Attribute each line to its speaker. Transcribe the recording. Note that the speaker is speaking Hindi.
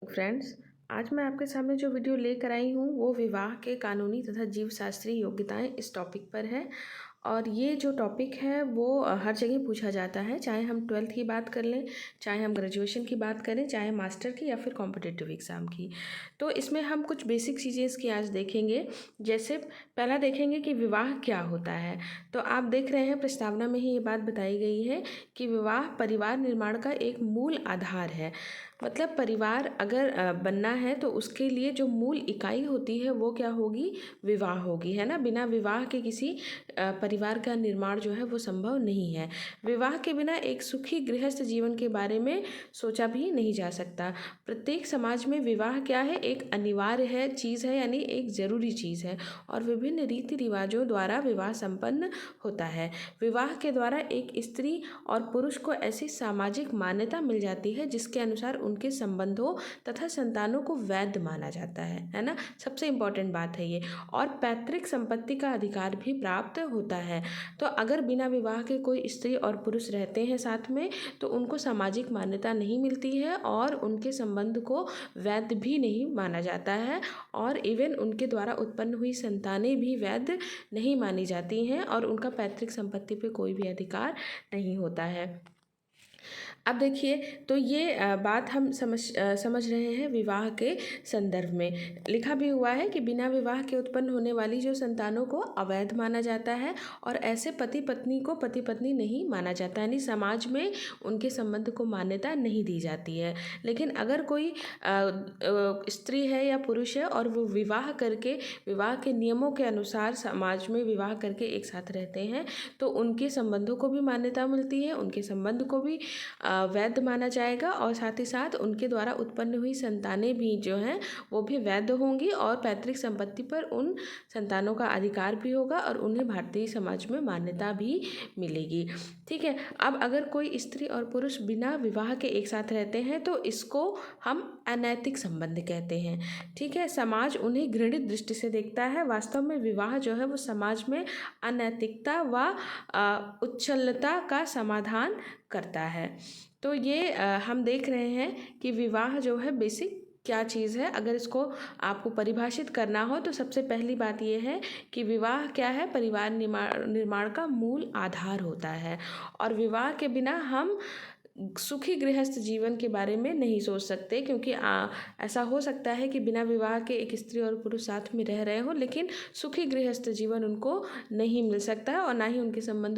Speaker 1: फ्रेंड्स, आज मैं आपके सामने जो वीडियो लेकर आई हूँ वो विवाह के कानूनी तथा जीवशास्त्री योग्यताएं इस टॉपिक पर है। और ये जो टॉपिक है वो हर जगह पूछा जाता है, चाहे हम 12th की बात कर लें, चाहे हम ग्रेजुएशन की बात करें, चाहे मास्टर की या फिर कॉम्पिटिटिव एग्ज़ाम की। तो इसमें हम कुछ बेसिक चीज़ें इसकी आज देखेंगे। जैसे पहला देखेंगे कि विवाह क्या होता है। तो आप देख रहे हैं प्रस्तावना में ही ये बात बताई गई है कि विवाह परिवार निर्माण का एक मूल आधार है। मतलब परिवार अगर बनना है तो उसके लिए जो मूल इकाई होती है वो क्या होगी, विवाह होगी, है ना। बिना विवाह के किसी परिवार का निर्माण जो है वो संभव नहीं है। विवाह के बिना एक सुखी गृहस्थ जीवन के बारे में सोचा भी नहीं जा सकता। प्रत्येक समाज में विवाह क्या है, एक अनिवार्य है चीज़ है, यानी एक ज़रूरी चीज़ है और विभिन्न रीति रिवाजों द्वारा विवाह संपन्न होता है। विवाह के द्वारा एक स्त्री और पुरुष को ऐसी सामाजिक मान्यता मिल जाती है जिसके अनुसार उनके संबंधों तथा संतानों को वैध माना जाता है ना। सबसे इम्पोर्टेंट बात है ये। और पैतृक संपत्ति का अधिकार भी प्राप्त होता है। तो अगर बिना विवाह के कोई स्त्री और पुरुष रहते हैं साथ में तो उनको सामाजिक मान्यता नहीं मिलती है और उनके संबंध को वैध भी नहीं माना जाता है और इवन उनके द्वारा उत्पन्न हुई संतानें भी वैध नहीं मानी जाती हैं और उनका पैतृक संपत्ति पे कोई भी अधिकार नहीं होता है। अब देखिए, तो ये बात हम समझ रहे हैं विवाह के संदर्भ में। लिखा भी हुआ है कि बिना विवाह के उत्पन्न होने वाली जो संतानों को अवैध माना जाता है और ऐसे पति पत्नी को पति पत्नी नहीं माना जाता, यानी समाज में उनके संबंध को मान्यता नहीं दी जाती है। लेकिन अगर कोई स्त्री है या पुरुष है और वो विवाह करके विवाह के नियमों के अनुसार समाज में विवाह करके एक साथ रहते हैं तो उनके संबंधों को भी मान्यता मिलती है, उनके संबंध को भी वैध माना जाएगा और साथ ही साथ उनके द्वारा उत्पन्न हुई संतानें भी जो हैं वो भी वैध होंगी और पैतृक संपत्ति पर उन संतानों का अधिकार भी होगा और उन्हें भारतीय समाज में मान्यता भी मिलेगी। ठीक है। अब अगर कोई स्त्री और पुरुष बिना विवाह के एक साथ रहते हैं तो इसको हम अनैतिक संबंध कहते हैं। ठीक है। समाज उन्हें घृणित दृष्टि से देखता है। वास्तव में विवाह जो है वो समाज में अनैतिकता व उच्छलता का समाधान करता है। तो ये हम देख रहे हैं कि विवाह जो है बेसिक क्या चीज़ है। अगर इसको आपको परिभाषित करना हो तो सबसे पहली बात ये है कि विवाह क्या है, परिवार निर्माण का मूल आधार होता है और विवाह के बिना हम सुखी गृहस्थ जीवन के बारे में नहीं सोच सकते, क्योंकि ऐसा हो सकता है कि बिना विवाह के एक स्त्री और पुरुष साथ में रह रहे हो लेकिन सुखी गृहस्थ जीवन उनको नहीं मिल सकता है और ना ही उनके संबंध